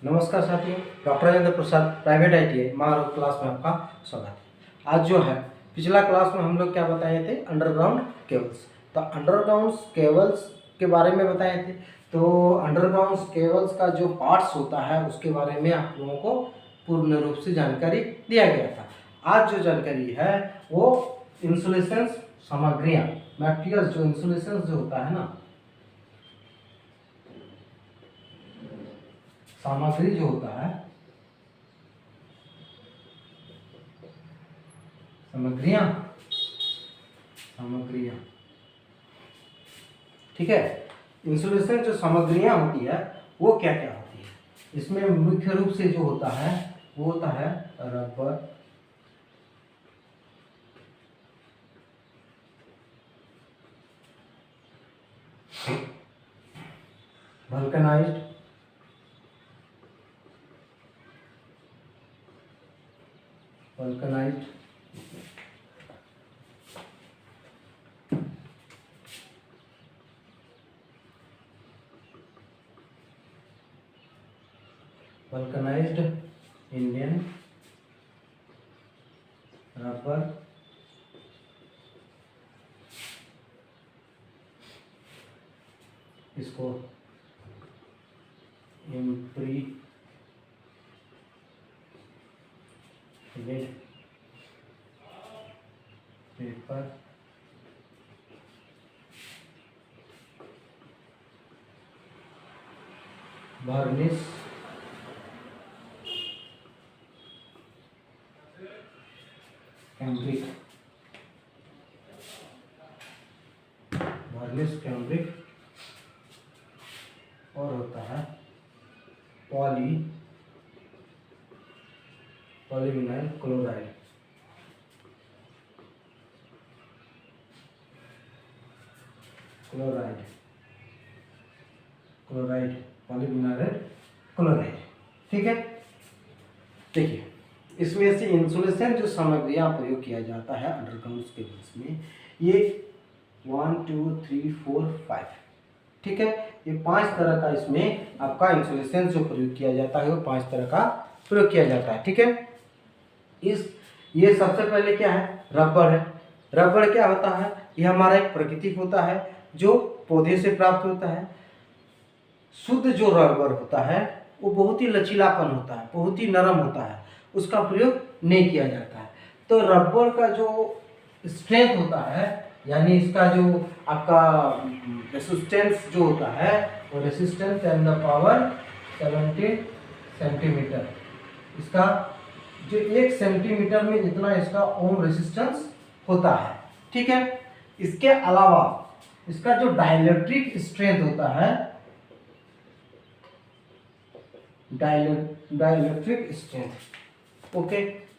नमस्कार साथियों, doctor Rajendra Prasad private ITI महारोग class में आपका स्वागत है। आज जो है पिछला क्लास में हम लोग क्या बताए थे, अंडरग्राउंड केबल्स। तो अंडरग्राउंड केबल्स के बारे में बताए थे। तो अंडरग्राउंड केबल्स का जो पार्ट्स होता है उसके बारे में आप लोगों को पूर्ण रूप से जानकारी दिया गया था। आज जो जानकारी है वो इंसुलेशन सामग्रियाँ, मटेरियल्स, जो इंसुलेशन जो होता है ना, सामग्री जो होता है, सामग्रियां, ठीक है। इंसुलेशन जो सामग्रियां होती है वो क्या क्या होती है, इसमें मुख्य रूप से जो होता है वो होता है rubber, vulcanised, vulcanised Indian rubber, इसको impregnated paper, varnish, cambric, varnish cambric, और होता है पॉलीविनाइल क्लोराइड, पॉलीविनाइल क्लोराइड। ठीक है, देखिए इसमें से इंसुलेशन जो सामग्रियां प्रयोग किया जाता है अंडरग्राउंड केबल्स में, ये 1 2 3 4 5, ठीक है, ये 5 तरह का इसमें आपका इंसुलेशन जो प्रयोग किया जाता है वो 5 तरह का प्रयोग किया जाता है। ठीक है, ये सबसे पहले क्या है, रबर है। रबर क्या होता है, ये हमारा एक प्राकृतिक होता है जो पौधे से प्राप्त होता है। शुद्ध जो रबर होता है वो बहुत ही लचीलापन होता है, बहुत ही नरम होता है, उसका प्रयोग नहीं किया जाता है। तो रबर का जो स्ट्रेंथ होता है, यानी इसका जो आपका रेसिस्टेंस जो होता है वो रेसिस्टेंस 10 द पावर 17 सेंटीमीटर, इसका जो 1 सेंटीमीटर में जितना इसका ओम रेसिस्टेंस होता है। ठीक है, इसके अलावा इसका जो डाइलेक्ट्रिक स्ट्रेंथ होता है, डाइलेक्ट्रिक स्ट्रेंथ, ओके।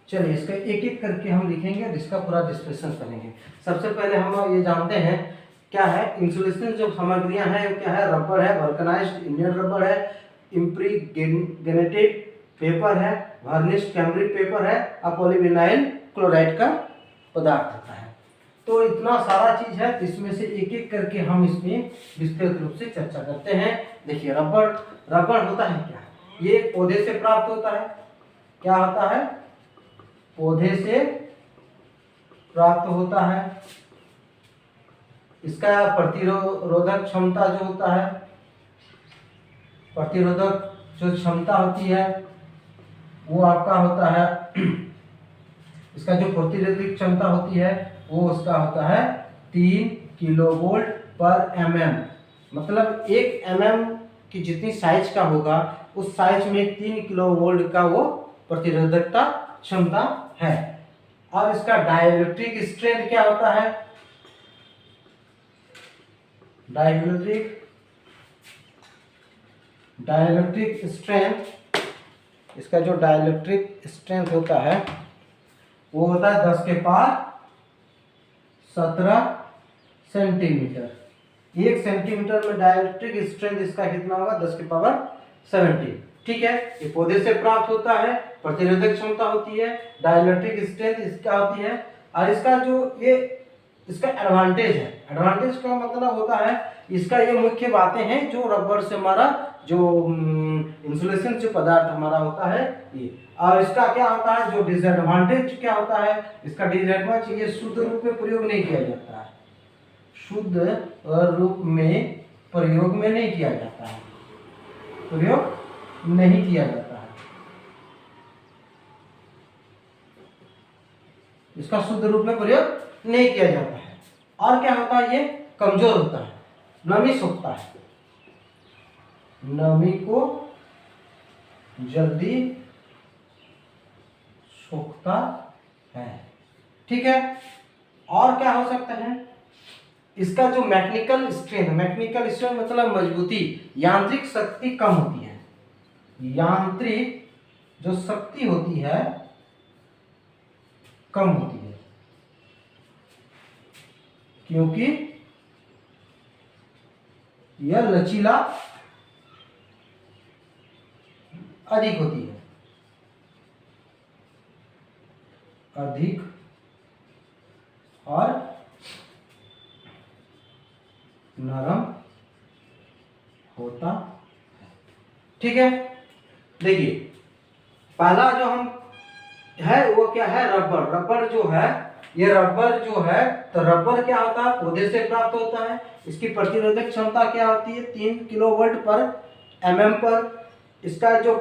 चलिए इसका एक एक करके हम लिखेंगे और इसका पूरा डिस्कशन करेंगे। सबसे पहले हम ये जानते हैं क्या है इंसुलेशन जो सामग्रियां हैं, क्या है, रबर है, वल्कनाइज्ड इंडियन रबर है, इम्प्रीगेनेटेड पेपर है, वार्निश कैम्ब्रिक पेपर है, और पॉलीविनाइल क्लोराइड का पदार्थ होता है। तो इतना सारा चीज है, इसमें से एक एक करके हम इसमें विस्तृत रूप से चर्चा करते हैं। देखिए रबर होता है क्या, ये पौधे से प्राप्त होता है। क्या होता है, पौधे से प्राप्त होता है। इसका प्रतिरोधक क्षमता जो होता है, प्रतिरोधक जो क्षमता होती है वो आपका होता है, इसका जो प्रतिरोधक क्षमता होती है वो उसका होता है 3 किलोवोल्ट पर mm, मतलब 1 mm की जितनी साइज का होगा उस साइज में 3 किलोवोल्ट का वो प्रतिरोधकता क्षमता है। और इसका डाइलेक्ट्रिक स्ट्रेंथ क्या होता है, डाइलेक्ट्रिक स्ट्रेंथ, इसका जो डाइलेक्ट्रिक स्ट्रेंथ होता है वो होता है 10 के पावर 17 सेंटीमीटर। 1 सेंटीमीटर में डाइलेक्ट्रिक स्ट्रेंथ इसका कितना होगा, 10 के पावर 17। ठीक है, ये पौधे से प्राप्त होता है, प्रतिरोधक क्षमता होती है, डाइलेक्ट्रिक स्ट्रेंथ इसका होती है, और इसका जो ये इसका एडवांटेज है। एडवांटेज का मतलब होता है इसका ये मुख्य बातें हैं जो रबर से हमारा जो इंसुलेशन जो पदार्थ हमारा होता है ये। और इसका क्या होता है जो डिसएडवांटेज क्या होता है, इसका डिसएडवांटेज ये शुद्ध रूप में प्रयोग नहीं किया जाता है, शुद्ध रूप में प्रयोग में नहीं किया जाता है, प्रयोग नहीं किया जाता है। इसका शुद्ध रूप में प्रयोग नहीं किया जाता है। और क्या होता है ये कमजोर होता है, नमी सोखता है, नमी को जल्दी सोखता है। ठीक है। और क्या हो सकता है इसका जो मैकेनिकल स्ट्रेंथ मतलब मजबूती, यांत्रिक शक्ति कम होती है। यांत्रिक जो शक्ति होती है कम होती है क्योंकि यह लचीला अधिक होती है, अधिक और नरम होता है। ठीक है। देखिए पहला जो हम है वो क्या है रबर। रबर जो है ये रबर जो है तो रबर क्या होता है पौधे से प्राप्त होता है। इसकी प्रतिरोधक क्षमता क्या होती है 3 किलोवाट पर mm पर। इसका जो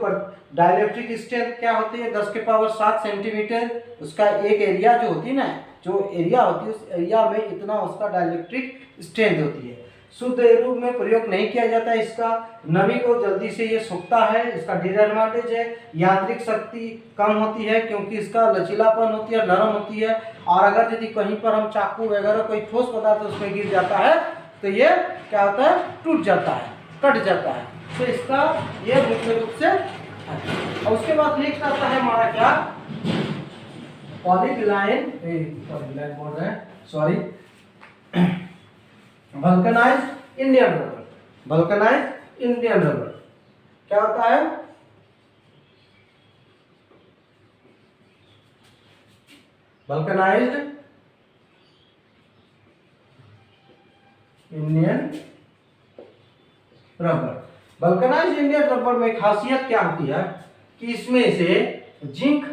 डाइलेक्ट्रिक स्ट्रेंथ क्या होती है 10 के पावर 7 सेंटीमीटर। उसका एक एरिया जो होती है ना, जो एरिया होती है उस एरिया में इतना उसका डाइलेक्ट्रिक स्ट्रेंथ होती है। शुद्ध रूप में प्रयोग नहीं किया जाता है। इसका नमी को जल्दी से ये सोखता है। इसका डिसएडवांटेज है यांत्रिक शक्ति कम होती है क्योंकि इसका लचीलापन होती है, नरम होती है। और अगर यदि कहीं पर हम चाकू वगैरह कोई ठोस पदार्थ उसमें गिर जाता है तो ये क्या होता है टूट जाता है, कट जाता है। तो इसका ये मुख्य रूप से। और उसके बाद नेक्स्ट आता है हमारा क्या पॉलीविनाइल बोल रहे हैं sorry vulcanised Indian rubber. Vulcanised Indian rubber क्या होता है vulcanised Indian rubber. Vulcanised Indian rubber में खासियत क्या होती है कि इसमें से जिंक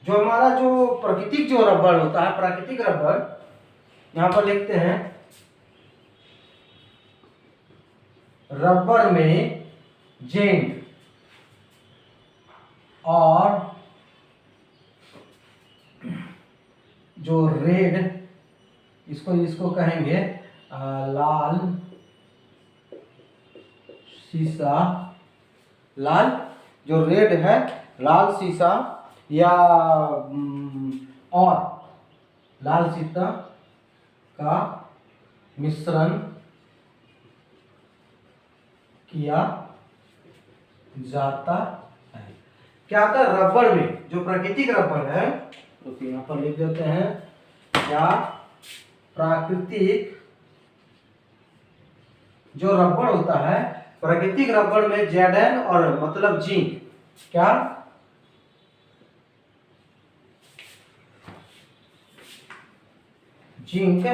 जो हमारा जो प्राकृतिक जो रबर होता है, प्राकृतिक रबर यहां पर लिखते हैं रबर में जिंक और जो रेड इसको कहेंगे लाल सीसा, लाल जो रेड है लाल सीसा या और लाल सीसा का मिश्रण किया जाता है। क्या होता है रबर में जो प्राकृतिक रबर है तो यहाँ पर लिख देते हैं क्या प्राकृतिक जो रबर होता है प्राकृतिक रबर में Zn और मतलब जिंक क्या जिंक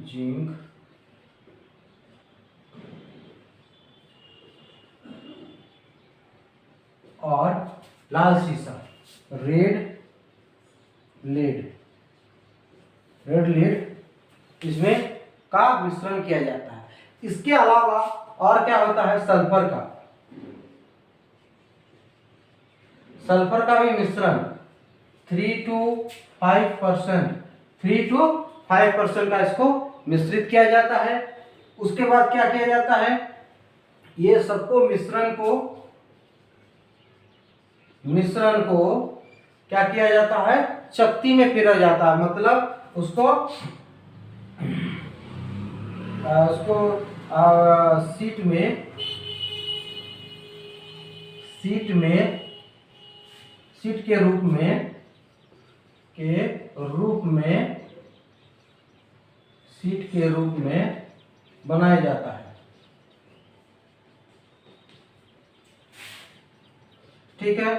जिंक और लाल सीसा रेड लेड इसमें का मिश्रण किया जाता है। इसके अलावा और क्या होता है सल्फर का, सल्फर का भी मिश्रण 3 to 5% का इसको मिश्रित किया जाता है। उसके बाद क्या किया जाता है ये सबको मिश्रण को क्या किया जाता है चक्की में फिरा जाता है। मतलब उसको सीट के रूप में बनाया जाता है। ठीक है,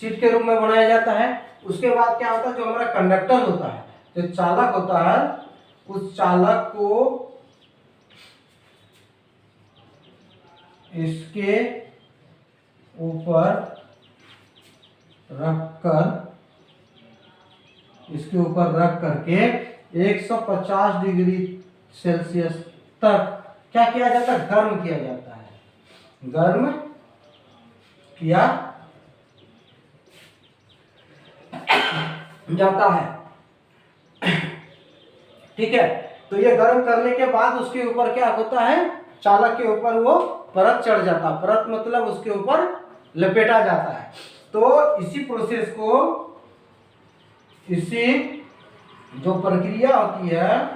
शीट के रूप में बनाया जाता है। उसके बाद क्या होता है, जो हमारा कंडक्टर होता है, जो चालक होता है, उस चालक को इसके ऊपर रख करके 150 डिग्री सेल्सियस तक क्या किया जाता है, गर्म किया जाता है, गर्म किया जाता है। ठीक है, तो ये गर्म करने के बाद उसके ऊपर क्या होता है, चालक के ऊपर वो परत चढ़ जाता है, परत मतलब उसके ऊपर लपेटा जाता है। तो इसी प्रोसेस को, इसी जो प्रक्रिया होती है,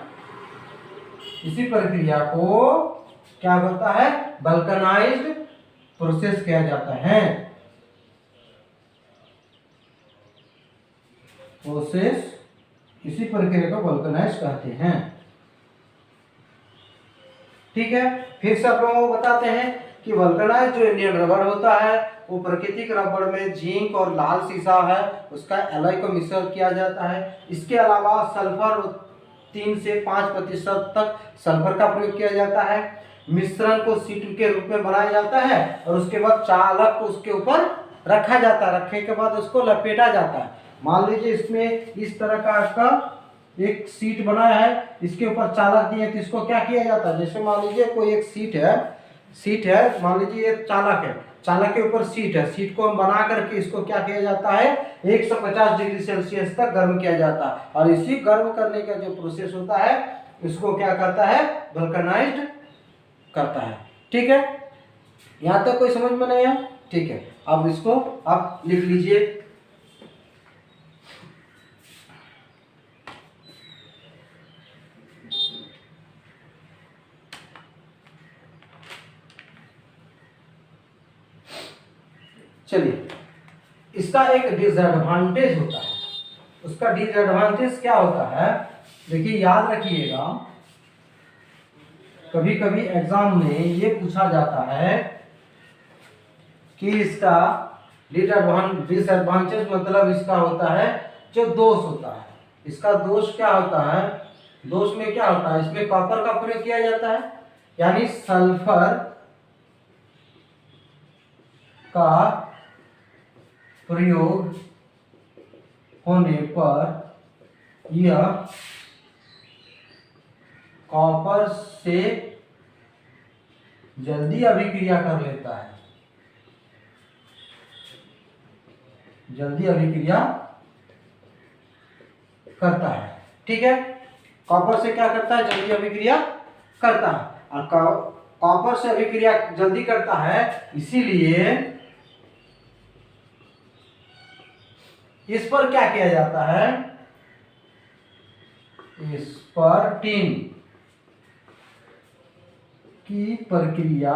इसी प्रक्रिया को क्या होता है, वल्कनाइज्ड प्रोसेस किया जाता है। प्रोसेस, इसी प्रक्रिया को वल्कनाइज कहते हैं। ठीक है, फिर से आप लोगों को बताते हैं कि वल्कनाइज जो इंडियन रबड़ होता है वो प्राकृतिक रबड़ में जिंक और लाल सीसा है, उसका एलॉय को मिश्रण किया जाता है। इसके अलावा सल्फर 3 से 5% तक सल्फर का प्रयोग किया जाता है। मिश्रण को शीट के रूप में बनाया जाता है और उसके बाद चालक को उसके ऊपर रखा जाता है, रखने के बाद उसको लपेटा जाता है। मान लीजिए इसमें इस तरह का आपका एक सीट बनाया है, इसके ऊपर चालक दिए, तो इसको क्या किया जाता है, जैसे मान लीजिए कोई एक सीट है, मान लीजिए ये चालक है, चालक के ऊपर सीट है, सीट को हम बना करके इसको क्या किया जाता है, 150 डिग्री सेल्सियस तक गर्म किया जाता है। और इसी गर्म करने का जो प्रोसेस होता है इसको क्या करता है, वल्कनाइज्ड करता है। ठीक है, यहाँ तक कोई समझ में नहीं है? ठीक है, अब इसको आप लिख लीजिए। चलिए, इसका एक डिसएडवांटेज होता है। उसका डिसएडवांटेज क्या होता है, देखिए याद रखिएगा, कभी कभी एग्जाम में ये पूछा जाता है कि इसका डिसएडवांटेज मतलब इसका होता है जो दोष होता है। इसका दोष क्या होता है, दोष में क्या होता है, इसमें कॉपर का प्रयोग किया जाता है, यानी सल्फर का प्रयोग होने पर यह कॉपर से जल्दी अभिक्रिया कर लेता है, जल्दी अभिक्रिया करता है। ठीक है, कॉपर से क्या करता है, जल्दी अभिक्रिया करता है। और कॉपर से अभिक्रिया जल्दी करता है, इसीलिए इस पर क्या किया जाता है, इस पर टिन की प्रक्रिया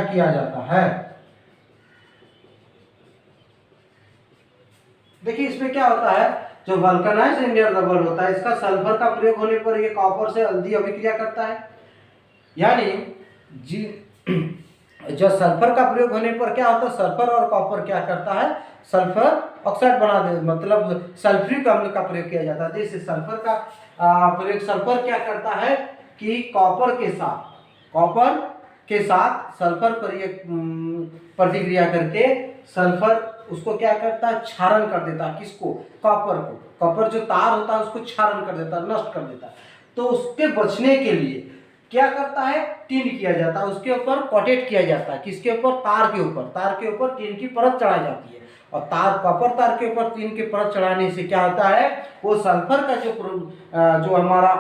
किया जाता है। देखिए इसमें क्या होता है, जो वल्कनाइज्ड इंडियन रबर होता है, इसका सल्फर का प्रयोग होने पर यह कॉपर से जल्दी अभिक्रिया करता है। यानी जब सल्फर का प्रयोग होने पर क्या होता है, सल्फर और कॉपर क्या करता है, सल्फर ऑक्साइड बना दे, मतलब सल्फ्यूरिक अम्ल का प्रयोग किया जाता है। जैसे सल्फर का प्रयोग, सल्फर क्या करता है कि कॉपर के साथ सल्फर पर एक प्रतिक्रिया करके सल्फर उसको क्या करता है, क्षारण कर देता है। किसको, कॉपर को। कॉपर जो तार होता है उसको क्षारण कर देता है, नष्ट कर देता है। तो उसके बचने के लिए क्या करता है, टिन किया जाता है, उसके ऊपर कोटेट किया जाता है। किसके ऊपर, तार के ऊपर टिन की परत चढ़ाई जाती है। और कॉपर तार के ऊपर टिन की परत चढ़ाने से क्या होता है, वो सल्फर का जो हमारा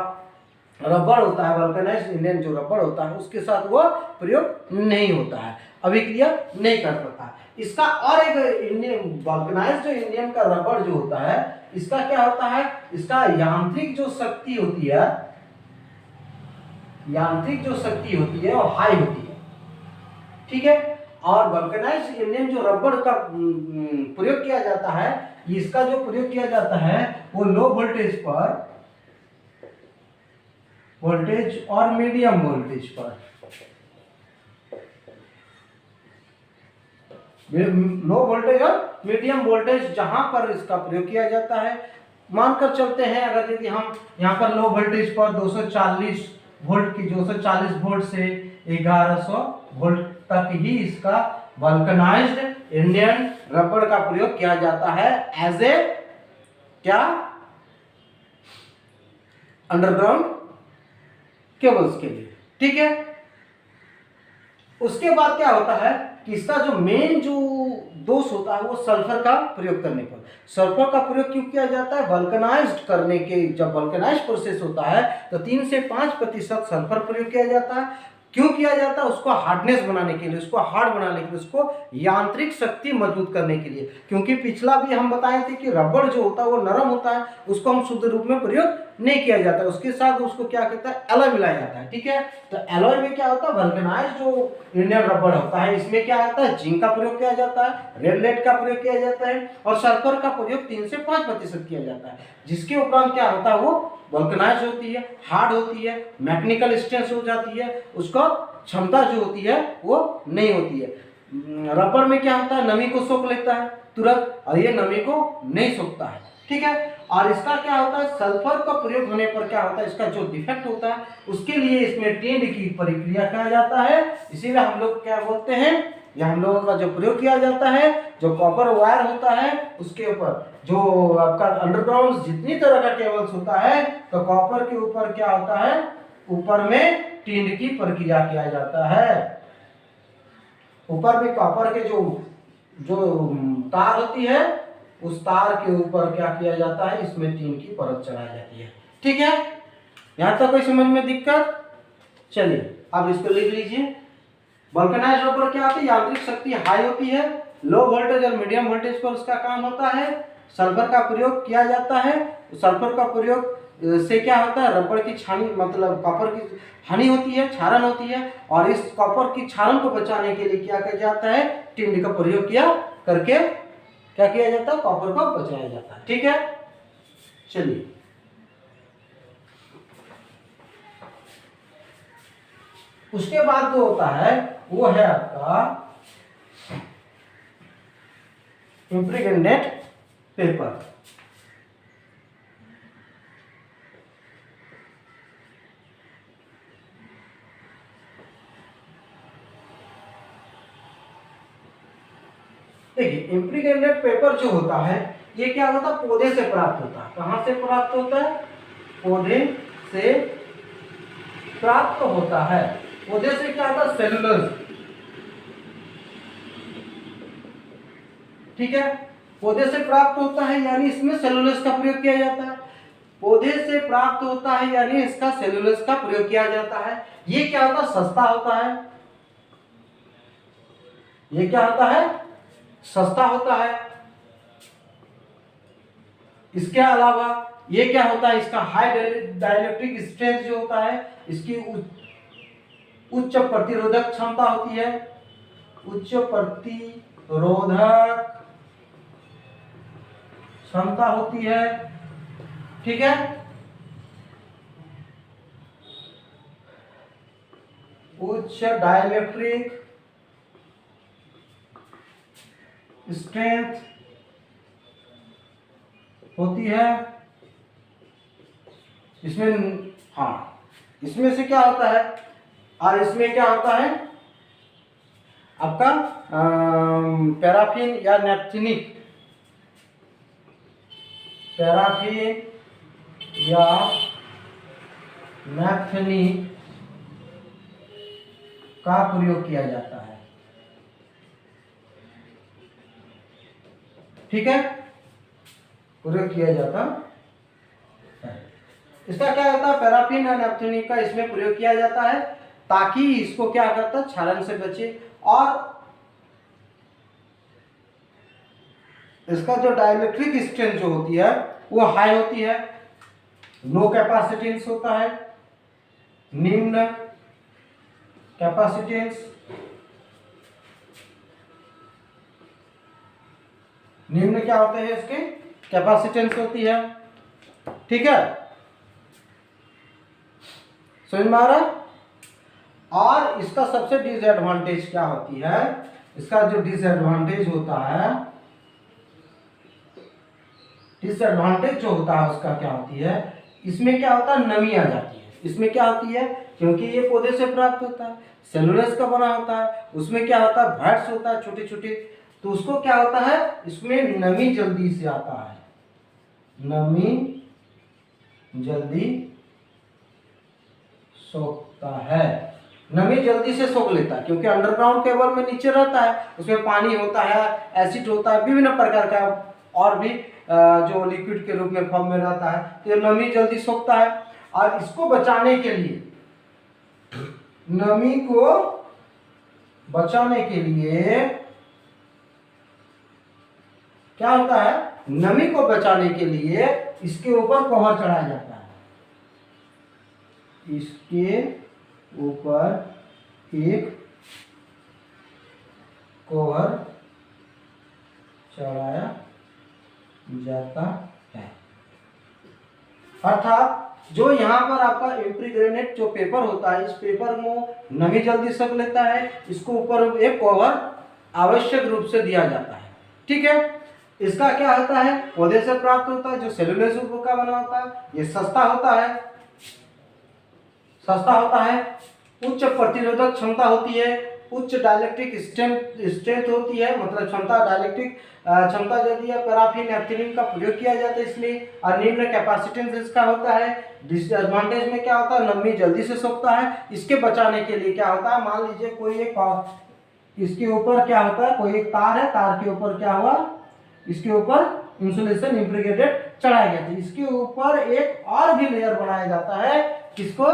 रबड़ होता है, वल्कनाइज्ड इंडियन जो रबड़ होता है, उसके साथ वो प्रयोग नहीं होता है, अभिक्रिया नहीं कर पाता है। इसका और एक वल्कनाइज्ड जो इंडियन का रबड़ जो होता है, इसका क्या होता है, इसका यांत्रिक जो शक्ति होती है वो हाई होती है। ठीक है, और वल्कनाइज्ड इंडियन जो रबड़ का प्रयोग किया जाता है, इसका जो प्रयोग किया जाता है वो लो वोल्टेज और मीडियम वोल्टेज पर, लो वोल्टेज और मीडियम वोल्टेज जहां पर इसका प्रयोग किया जाता है, मानकर चलते हैं अगर यदि हम यहाँ पर लो वोल्टेज पर 240 वोल्ट की 240 वोल्ट से 1100 वोल्ट तक ही इसका वल्कनाइज्ड इंडियन रबर का प्रयोग किया जाता है एज ए क्या अंडरग्राउंड केबल्स के लिए। ठीक है, उसके बाद क्या होता है कि इसका जो मेन जो दोष होता है वो सल्फर का प्रयोग करने पर। सल्फर का प्रयोग क्यों किया जाता है? वल्कनाइज्ड करने के, जब वल्कनाइज्ड प्रोसेस होता है तो 3 से 5% सल्फर प्रयोग किया जाता है। क्यों किया जाता है? उसको हार्डनेस बनाने के लिए, उसको हार्ड बनाने के लिए, उसको यांत्रिक शक्ति मजबूत करने के लिए। क्योंकि पिछला भी हम बताए थे कि रबड़ जो होता है वो नरम होता है, उसको हम शुद्ध रूप में प्रयोग नहीं किया जाता, उसके साथ उसको क्या कहता है, एलॉय मिलाया जाता है। ठीक है, तो एलॉय में क्या होता है, वल्कनाइज्ड जो इंडियन रबड़ होता है इसमें क्या होता है, जिंक का प्रयोग किया जाता है, रेड लेड का प्रयोग किया जाता है और सल्फर का प्रयोग 3 से 5% किया जाता है। जिसके उपरांत क्या होता है, वो वल्कनाइज होती है, हार्ड होती है, मैकेनिकल स्ट्रेंथ हो जाती है, उसका क्षमता जो होती है वो नहीं होती है। रबड़ में क्या होता है, नमी को सोख लेता है तुरंत और ये नमी को नहीं सोखता है। ठीक है, और इसका क्या होता है, सल्फर का प्रयोग होने पर क्या होता है, इसका जो डिफेक्ट होता है उसके लिए इसमें टेंड की प्रक्रिया किया जाता है। इसीलिए हम लोग क्या बोलते हैं, या हम लोगों का जो प्रयोग किया जाता है, जो कॉपर वायर होता है उसके ऊपर जो आपका अंडरग्राउंड जितनी तरह का केबल्स होता है तो कॉपर के ऊपर क्या होता है, ऊपर में टिंड की प्रक्रिया किया जाता है। ऊपर में कॉपर के जो जो तार होती है उस तार के ऊपर क्या किया जाता है, इसमें टिन की परत चढ़ाई जाती है। ठीक है, यहां तक कोई समझ में दिक्कत? चलिए अब इसको लिख लीजिए। वल्कनाइज्ड रबर क्या होती है, यांत्रिक शक्ति हाई होती है, लो वोल्टेज और मीडियम वोल्टेज पर उसका काम होता है। सल्फर का प्रयोग किया जाता है, सल्फर का प्रयोग से क्या होता है, रबड़ की छानी मतलब कॉपर की हानि होती है, क्षारण होती है और इस कॉपर की क्षारण को बचाने के लिए क्या किया जाता है, टिन का प्रयोग किया करके क्या किया जाता है, कॉपर को बचाया जाता है। ठीक है, चलिए उसके बाद जो होता है वो है आपका इम्प्रेग्नेट पेपर। देखिए इम्प्रेग्नेट पेपर जो होता है ये क्या होता है, पौधे से प्राप्त होता है। कहां से प्राप्त होता है, पौधे से प्राप्त होता है। पौधे से क्या होता है, सेलुलोज। ठीक है, पौधे से प्राप्त होता है यानी इसमें सेलुलोज का प्रयोग किया जाता है। पौधे से प्राप्त होता है यानी इसका सेलुलोज का प्रयोग किया जाता है। ये क्या होता है, सस्ता होता है। ये क्या होता है, सस्ता होता है। इसके अलावा ये क्या होता है, इसका हाई डाइलेक्ट्रिक स्ट्रेंथ जो होता है, इसकी उच्च प्रतिरोधक क्षमता होती है, उच्च प्रतिरोधक क्षमता होती है। ठीक है, उच्च डाइलेक्ट्रिक स्ट्रेंथ होती है इसमें। हाँ, इसमें से क्या होता है, और इसमें क्या होता है आपका पैराफिन या नैप्थेनिक, पैराफिन या नैप्थेनिक का प्रयोग किया जाता है। ठीक है, प्रयोग किया जाता है। इसका क्या होता है, पैराफिन और नैप्थेनिक का इसमें प्रयोग किया जाता है ताकि इसको क्या करता है, क्षारण से बचे और इसका जो डाइलेक्ट्रिक स्ट्रेंथ जो होती है वो हाई होती है, लो कैपेसिटेंस होता है, निम्न कैपेसिटेंस, निम्न क्या होते हैं इसके, कैपेसिटेंस होती है। ठीक है, समझ में आ रहा है? और इसका सबसे डिसएडवांटेज क्या होती है इसका जो डिसएडवांटेज होता है, डिसएडवांटेज जो होता है उसका क्या होती है, इसमें क्या होता है, नमी आ जाती है। इसमें क्या होती है, क्योंकि ये पौधे से प्राप्त होता है, सेलुलोज का बना होता है, उसमें क्या होता है, फैट्स होता है छोटे छोटे, तो उसको क्या होता है, इसमें नमी जल्दी से आता है, नमी जल्दी सोखता है, नमी जल्दी से सोख लेता है, क्योंकि अंडरग्राउंड केबल में नीचे रहता है, उसमें पानी होता है, एसिड होता है, विभिन्न प्रकार का और भी जो लिक्विड के रूप में फॉर्म में रहता है, तो ये नमी जल्दी सोखता है। और इसको बचाने के लिए, नमी को बचाने के लिए क्या होता है, नमी को बचाने के लिए इसके ऊपर कवर चढ़ाया जाता है, इसके ऊपर एक कवर चढ़ाया जाता है। अर्थात जो यहाँ पर आपका इम्प्रीग्रेनेट जो पेपर होता है, इस पेपर को नमी जल्दी सोख लेता है, इसको ऊपर एक कवर आवश्यक रूप से दिया जाता है। ठीक है, इसका क्या होता है, पौधे से प्राप्त होता है, जो सेलुलोज का बना होता है, ये सस्ता होता है, सस्ता होता है, उच्च प्रतिरोधक क्षमता होती है, उच्च डाइलेक्ट्रिक स्ट्रेंथ होती है, मतलब क्षमता, डाइलेक्ट्रिक क्षमता यदि है, पैराफिन एथिलीन का प्रयोग किया जाता है इसलिए, और निम्न कैपेसिटेंस इसका होता है। डिसएडवांटेज में क्या होता है, नमी जल्दी से सोखता है। इसके बचाने के लिए क्या होता है, मान लीजिए कोई एक इसके ऊपर क्या होता है, कोई एक तार है, तार के ऊपर क्या हुआ, इसके ऊपर इंसुलेशन इम्प्रीग्रेटेड चढ़ाया गया था, इसके ऊपर एक और भी लेयर बनाया जाता है, किसको,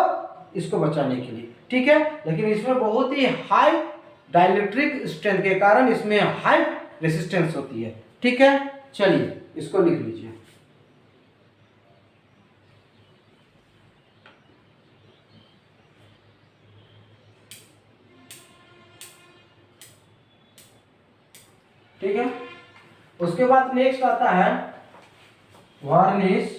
इसको बचाने के लिए। ठीक है, लेकिन इसमें बहुत ही हाई डाइलेक्ट्रिक स्ट्रेंथ के कारण इसमें हाई रेसिस्टेंस होती है। ठीक है, चलिए इसको लिख लीजिए। ठीक है, उसके बाद नेक्स्ट आता है वार्निश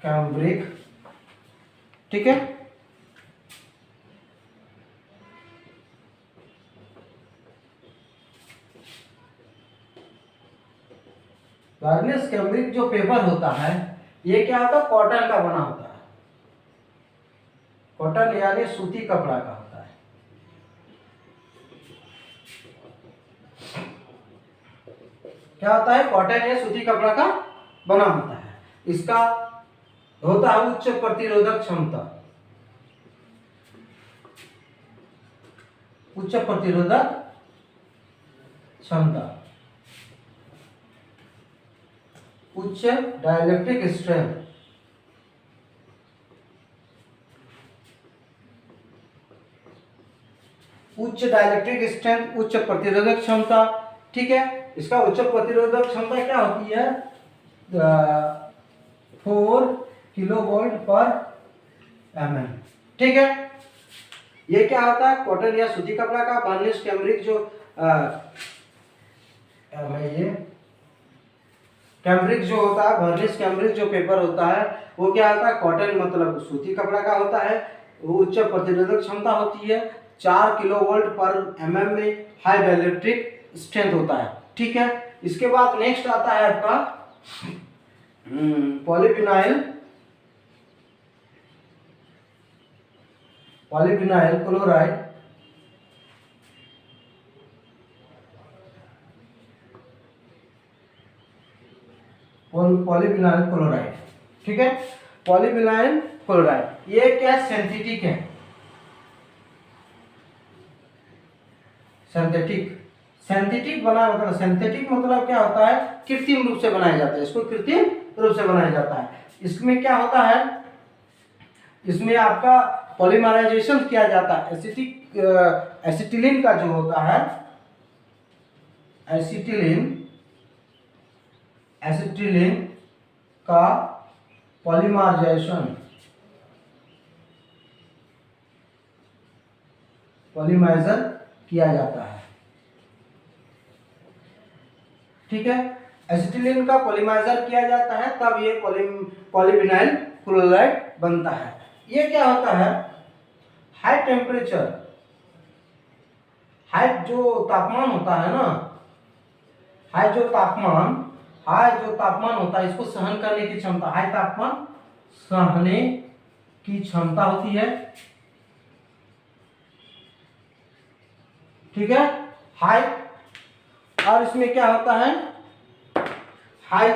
कैम्ब्रिक। ठीक है, वार्निश कैम्ब्रिक जो पेपर होता है, ये क्या होता है, कॉटन का बना होता है, कॉटन यानी सूती कपड़ा का होता है। क्या होता है, कॉटन या सूती कपड़ा का बना होता है। इसका होता है उच्च प्रतिरोधक क्षमता, उच्च प्रतिरोधक क्षमता, उच्च डाइलेक्ट्रिक स्ट्रेंथ, उच्च डाइलेक्ट्रिक स्ट्रेंथ, उच्च प्रतिरोधक क्षमता। ठीक है, इसका उच्च प्रतिरोधक क्षमता क्या होती है, 4 किलोवोल्ट पर mm। ठीक है, ये क्या होता है, कॉटन या सूती कपड़ा का वार्निश कैम्ब्रिक जो ये कैम्ब्रिक जो होता है, वार्निश कैम्ब्रिक जो पेपर होता है, वो क्या होता है, कॉटन मतलब सूती कपड़ा का होता है, वो उच्च प्रतिरोधक क्षमता होती है, 4 किलोवोल्ट पर mm में हाई डाइलेक्ट्रिक स्ट्रेंथ होता है। ठीक है, इसके बाद नेक्स्ट आता है आपका polyvinyl, polyvinyl chloride. Polyvinyl chloride. ठीक है, पॉलीविनाइल क्लोराइड ये क्या सिंथेटिक है, सिंथेटिक, सिंथेटिक बना मतलब सिंथेटिक मतलब क्या होता है, कृत्रिम रूप से बनाया जाता है, इसको कृत्रिम रूप से बनाया जाता है। इसमें क्या होता है, इसमें आपका पॉलीमराइजेशन किया जाता है, एसिटिलीन का जो होता है, एसिटिलीन का पॉलीमराइजेशन, पॉलीमराइजर किया जाता है। ठीक है, एसिटिलीन का पॉलीमराइजर किया जाता है, तब ये पॉलीविनाइल क्लोराइड बनता है। ये क्या होता है, हाई टेम्परेचर, हाई जो तापमान होता है ना, हाई जो तापमान होता है, इसको सहन करने की क्षमता, हाई तापमान सहने की क्षमता होती है, ठीक है, हाई। और इसमें क्या होता है, high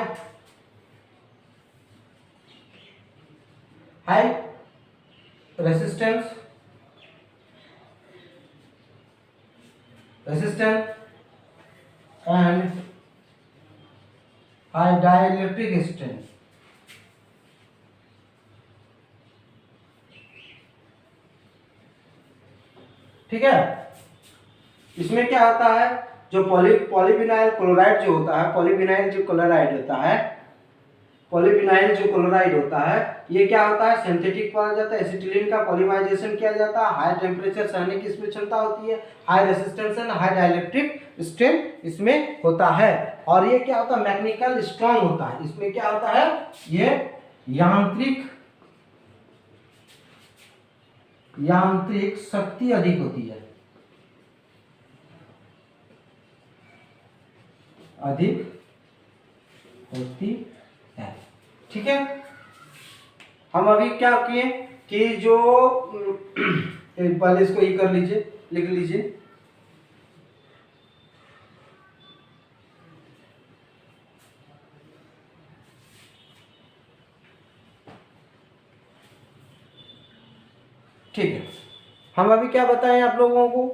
resistance and high dielectric strength, ठीक है। इसमें क्या होता है, जो पॉलीविनाइल क्लोराइड जो होता है, पॉलीविनाइल जो क्लोराइड होता है, ये क्या होता है, सिंथेटिक पाया जाता है, एसिटिलीन का पॉलीमराइजेशन किया जाता है, हाई टेम्परेचर सहने की इसमें क्षमता होती है, high resistance and high dielectric strength इसमें होता है। और ये क्या होता है, मैकेनिकल स्ट्रांग होता है। इसमें क्या होता है, ये यांत्रिक शक्ति अधिक होती है, ठीक है। हम अभी क्या किए कि जो पहले इसको ये कर लीजिए, लिख लीजिए, ठीक है। हम अभी क्या बताएं आप लोगों को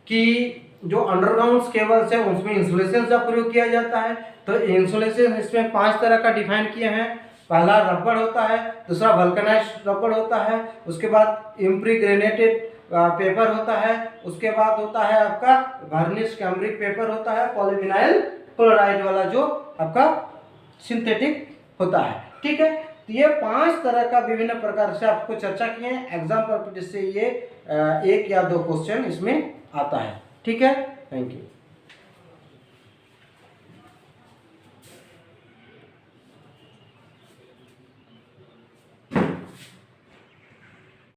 कि जो अंडरग्राउंड केबल्स है उसमें इंसुलेशन का प्रयोग किया जाता है। तो इंसुलेशन इसमें 5 तरह का डिफाइन किए हैं। पहला रबड़ होता है, दूसरा वल्कनाइज्ड रबड़ होता है, उसके बाद इम्प्रीग्रेनेटेड पेपर होता है, उसके बाद होता है आपका वार्निश कैम्ब्रिक पेपर होता है, पॉलीविनाइल क्लोराइड वाला जो आपका सिंथेटिक होता है, ठीक है। तो ये 5 तरह का विभिन्न प्रकार से आपको चर्चा किए हैं। एग्जाम पर्पज से ये 1 या 2 क्वेश्चन इसमें आता है, ठीक है। Thank you.